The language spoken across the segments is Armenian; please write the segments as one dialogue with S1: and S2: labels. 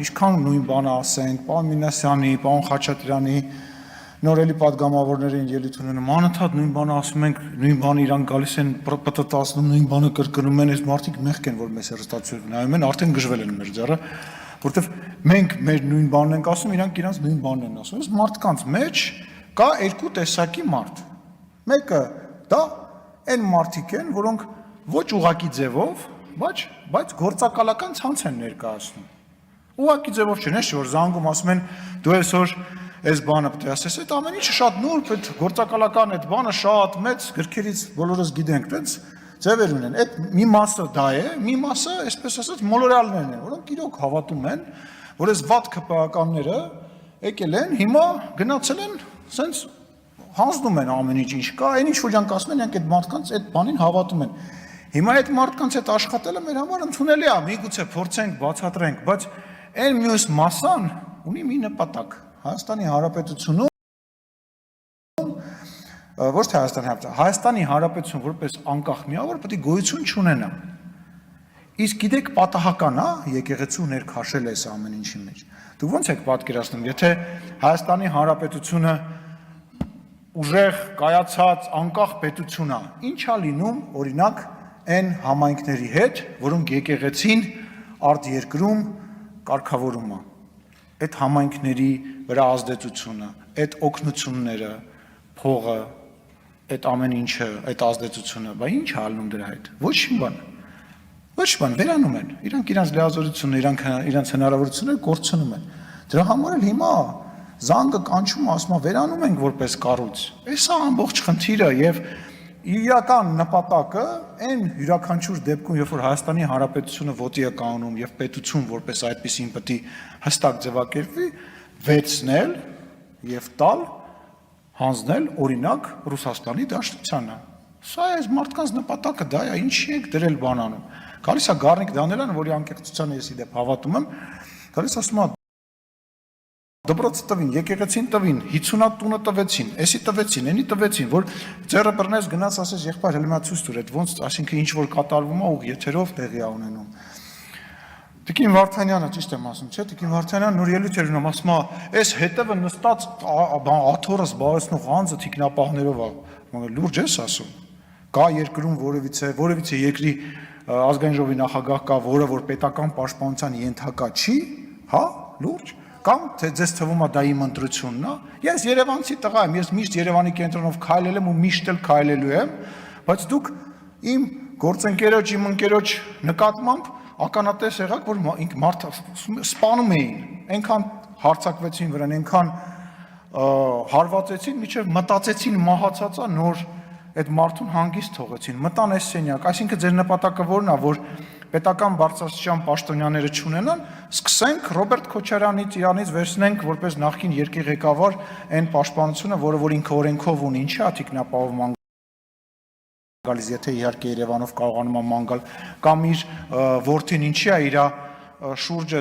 S1: ինչքան նույն բանը ասեն, պարոն Մինասյանի, պարոն Խաչատրյանի, նորելի падգամավորներին ելույթ ունենում, անընդհատ նույն բանը ասում ենք, նույն բանը իրանք գալիս են պտտացնում, նույն բանը կրկնում են, այս մարդիկ մեղք են, որ մեզ հեռուստացույց նայում են, արդեն գժվել են մեր ձեռը, որովհետև մենք մեր նույն բանն ենք ասում, իրանք իրանց նույն բանն են ասում։ Այս մարդկանց մեջ կա երկու տեսակի մարդ։ Մեկը դա այն մարդիկ են, որոնք ոչ ուղակի ձևով, բայց գործակալական ցանց են ներկայացնում։ Ուղղակի ձևով չեն, որ զանգում ասում են դու այսօր այս բանը պետք է ասես, այդ ամեն ինչը շատ նուրբ, այդ գործակալական այդ բանը շատ մեծ գրքերից բոլորս գիտենք, այդպես ձևեր ունեն։ Այդ մի մասը դա է, մի մասը, այսպես ասած, մոլորյալներն են, որոնք իրոք հավատում են, որ այս վատ ԿՊԱ-ականները եկել են, հիմա գնացել են, սենց հանձնում են ամեն ինչ կա, այն ինչ որ իրանք ասում են, իրանք այդ մարդկանց այդ բանին հավատում են։ Հիմա այդ մարդկանց հետ աշխատելը մեր համար ընդունելի է, միգուցե փորձենք, բացատրենք, բայց այն մյուս մասան ունի մի նպատակ։ Հայաստանի Հանրապետությունում ոչ թե Հայաստանի Հանրապետություն որպես անկախ միավոր պետք է գոյություն չունենա։ Իսկ գիտեք պատահական է, եկեղեցու ներքաշել է այս ամեն ինչի մեջ։ Դուք ո՞նց եք պատկերացնում, եթե Հայաստանի Հանրապետությունը ուժեղ, կայացած, անկախ պետություն է, ի՞նչ է լինում, օրինակ, այն համայնքների հետ, որոնք եկեղեցին արտերկրում կարգավորում է։ Այդ համայնքների վրա ազդեցությունը, այդ օգնությունները, փողը, այդ ամեն ինչը, այդ ազդեցությունը, բա ինչ է ալնում դրա հետ։ Ոչ բան, վերանում են։ Իրանք իրենց լիազորությունը, իրենց հնարավորությունները կորցնում են։ Դրա համար էլ հիմա զանգը կանչում ասում է վերանում ենք որպես կառույց։ Էսա ամբողջ խնդիրը եւ իրական նպատակը այն յուրաքանչյուր դեպքում, երբ որ Հայաստանի Հանրապետությունը ոտի է կանգնում եւ պետություն որպես այդպեսին պետք է հստակ ձևակերպվի, վերցնել եւ տալ, հանձնել օրինակ Ռուսաստանի Դաշնությանը։ Սա է մարդկանց նպատակը, դա է, ինչի ենք դրել բանանում։ Գալիս է Գառնիկ Դանելյանը, որի անկեղծությանը ես իդեպ հավատում եմ, գալիս ասում է դպրոցը տվին, եկեղեցին տվին, 50 տունը տվեցին, էսի տվեցին, էնի տվեցին, որ ձեռը բռնես գնաց ասես եղբայր հենց ցույց տուր, այդ ոնց, այսինքն ինչ որ կատարվում է ու եթերով տեղի է ունենում։ Տիկին Վարդանյանը ճիշտ եմ ասում, չէ՞, Տիկին Վարդանյանը նոր ելույթ էր ունում, ասում է, այս հետևը նստած աթոռը զբաղեցնող անձը թիկնապահներով է, լուրջ ես ասում։ Կա երկրում որևիցե երկրի ազգային ժողովի նախագահ կա, որը որ պետական պաշտպանության ենթակա չի, հա, լուրջ։ Կամ թե ձեզ թվում է դա իմ ընտրությունն է։ Ես Երևանցի տղա եմ, ես միշտ Երևանի կենտրոնով քայլել եմ ու միշտ էլ քայլելու եմ, բայց դուք իմ գործընկերոջ, իմ ընկերոջ նկատմամբ ականատես եղաք, որ մարդ սպանում էին, այնքան հարցակվեցին վրան, այնքան հարվածեցին, մինչև մտածեցին մահացածա նոր այդ մարդուն հանգիստ թողեցին, մտան այս սենյակ, այսինքն ձեր նպատակը որն է, որ պետական բարձրաստիճան պաշտոնյաները չունենան, սկսենք Ռոբերտ Քոչարյանից իրանից վերցնենք որպես նախկին երկրի ղեկավար այն պաշտպանությունը, որը ինքը օրենքով ունի, ինչի է թիկնապահով ման գալիս, եթե իհարկե Երևանով կարողանում է ման գալ, կամ իր որդին ինչի է իր շուրջը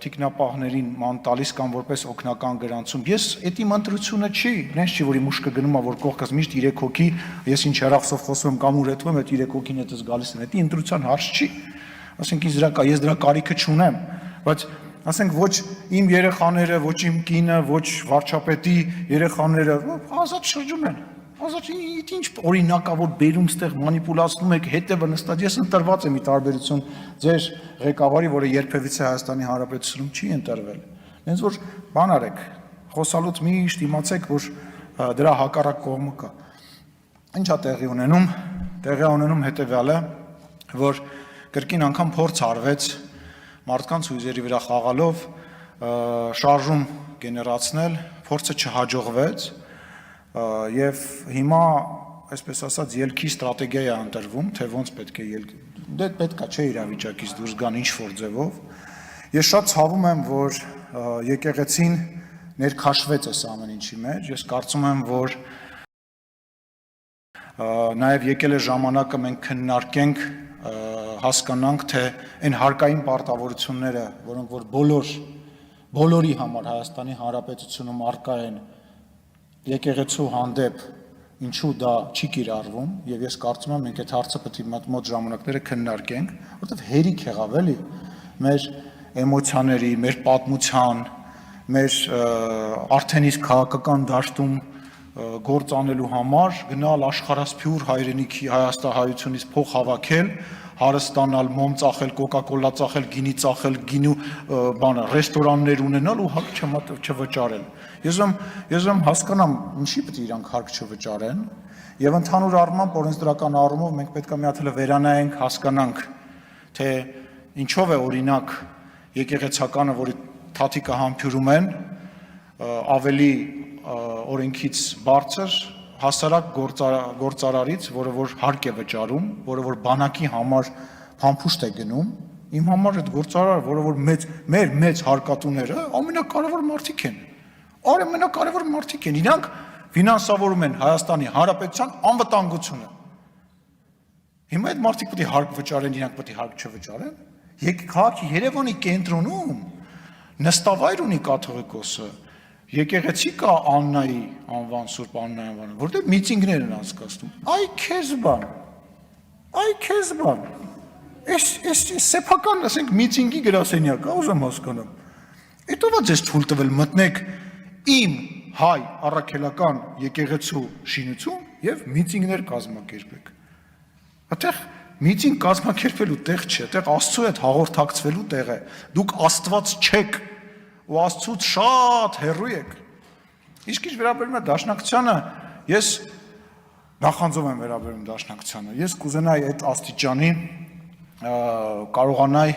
S1: թիկնապահներին ման տալիս կամ որպես օգնական գրանցում։ Ես այդ իմ ընտրությունը չի, նենց չի, որ իմ ուշքը գնում է, որ կողքս միշտ 3 հոգի, ես ինչ հեռախոսով խոսում եմ կամ ուրեթվում եմ, այդ 3 հոգին հետս գալիս են, դա ընտրության հարց չի։ Ասենք ես դրա կարիքը չունեմ, բայց ասենք ոչ իմ երեխաները, ոչ իմ կինը, ոչ վարչապետի երեխաները ազատ շրջում են։ Ազատ ինչ օրինակավոր բերում ստեղ մանիպուլացնում եք, հետևը նստած, ես ընտրված եմ ի տարբերություն ձեր ղեկավարի, որը երբևիցե Հայաստանի Հանրապետությունում չի ընտրվել։ Հենց որ բան արեք, խոսալուց միշտ իմացեք, որ դրա հակառակ կողմը կա։ Ինչ է տեղի ունենում։ Տեղի ունենում հետևյալը, որ կրկին անգամ փորձ արվեց մարդկանց հույզերի վրա խաղալով շարժում գեներացնել, փորձը չհաջողվեց եւ հիմա, այսպես ասած, ելքի ստրատեգիա է ընտրվում, թե ոնց պետք է դե պետք է չէ իրավիճակից դուրս գան ինչ-որ ձևով։ Ես շատ ցավում եմ, որ եկեղեցին ներքաշվեց այս ամեն ինչի մեջ։ Ես կարծում եմ, որ նաեւ եկել է ժամանակը մենք քննարկենք, հասկանանք, թե այն հարկային պարտավորությունները, որոնք որ բոլորի համար Հայաստանի Հանրապետությունում առկա են եկեղեցու հանդեպ, ինչու դա չի կիրառվում, եւ ես կարծում եմ մենք այդ հարցը պետք է մոտ ժամանակները քննարկենք, որովհետեւ հերիք եղավ էլի մեր էմոցիաների, մեր պատմության, մեր արդեն իսկ քաղաքական դաշտում գործ անելու համար գնալ աշխարհասփյուր հայրենիքի հայաստանայությունից փող հավաքել, հարստանալ, մոմ ծախել, կոկա-կոլա ծախել, գինի ծախել, գինու բանը, ռեստորաններ ունենալ ու հարկ չվճարել։ Ես ուզում հասկանամ, ինչի պետք է իրանք հարկ չվճարեն, եւ ընդհանուր առմամբ օրենսդրական առումով մենք պետք է մի հատ վերանայենք, հասկանանք, թե ինչով է օրինակ եկեղեցականը, որի թաթիկը համբյուրում են, ավելի օրենքից բարձր հասարակ գործարարից, որը որ հարկ է վճարում, որը որ բանակի համար փամփուշտ է գնում, իմ համար այդ գործարարը, որը որ մեր մեծ հարկատուները ամենակարևոր մարդիկ են։ Ամենակարևոր մարդիկ են, իրանք ֆինանսավորում են Հայաստանի Հանրապետության անվտանգությունը։ Հիմա այդ մարդիկ պետք է հարկ վճարեն, իրանք պետք է հարկ չվճարեն։ Քաղաքի Երևանի կենտրոնում նստավայր ունի կաթողիկոսը, եկեղեցի կա Աննայի անվան, Սուրբ Աննայի անվան, որտեղ միտինգներ են անցկացնում։ Այ քեզ բան։ Այս սեփական, ասենք, միտինգի գրասենյակ, ուզում հասկանամ։ Էդով է ձեզ թույլ տվել մտնեք իմ հայ առաքելական եկեղեցու շինություն եւ միտինգներ կազմակերպեք։ Այդտեղ միտինգ կազմակերպելու տեղ չէ, այդտեղ Աստծո հետ հաղորդակցվելու տեղ է։ Դուք Աստված չեք ու Աստծուց շատ հեռու եք։ Իսկ ինչ վերաբերում է Դաշնակցությանը, ես նախանձով եմ վերաբերում Դաշնակցությանը։ Ես կուզենայի այդ աստիճանի կարողանայի,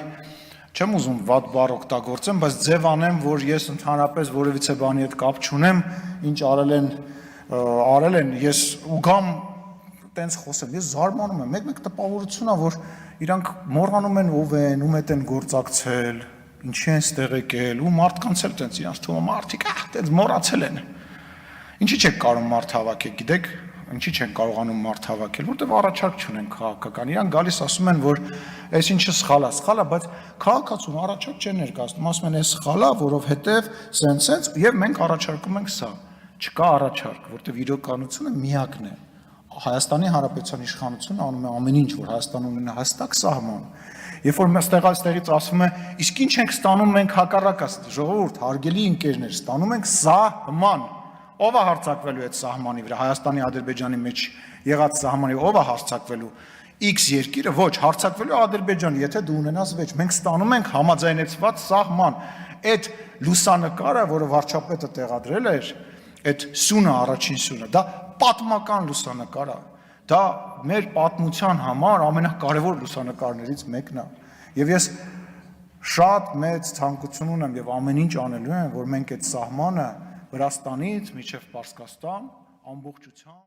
S1: չեմ ուզում վատ բառ օգտագործեմ, բայց ձև անեմ, որ ես ընդհանրապես որևիցե բանի հետ կապ չունեմ, ինչ արել են, ես ուգամ տենց խոսեմ, ես զարմանում եմ, մեկ տպավորություն է, որ իրանք մոռանում են ով են, ում հետ են գործակցել, ինչի են ստեղ եկել, ու մարդկանց էլ տենց իրանց թվում է մարդիկ, տենց մոռացել են։ Ինչի չեք կարող մարդ հավաքել, գիտեք, ինչի չեն կարողանում մարդ հավաքել, որտեղ առաջարկ չունեն քաղաքական։ Իրանք գալիս ասում են, որ այս ինչը սխալ է, բայց քաղաքացուն առաջարկ չեն ներկայացնում, ասում են, այս սխալ է, որովհետև սենց եւ մենք առաջարկում ենք սա։ Չկա առաջարկ, որտեղ իրականությունը միակն է։ Հայաստանի Հանրապետության իշխանությունը անում է ամեն ինչ, որ Հայաստանը ունենա հստակ սահման։ Երբ որ ստեղից ասվում է, իսկ ինչ ենք ստանում մենք հակառակը, ժողովուրդ, հարգելի ընկերներ, ստանում ենք սահման։ Ով է հարձակվելու այդ սահմանի վրա, Հայաստանի Ադրբեջանի մեջ եղած սահմանի, ով է հարձակվելու։ X երկիրը ոչ, հարձակվելու Ադրբեջանը, եթե դու ունենաս վեճ, մենք ստանում ենք համաձայնեցված սահման։ Այդ լուսանկարը, որը վարչապետը տեղադրել էր, այդ սյունը, առաջին սյունը, դա պատմական լուսանկար է։ Դա մեր պատմության համար ամենակարևոր լուսանկարներից մեկն է։ Եվ ես շատ մեծ ցանկություն ունեմ եւ ամեն ինչ անելու եմ, որ մենք այդ սահմանը Վրաստանից մինչև Պարսկաստան ամբողջությամբ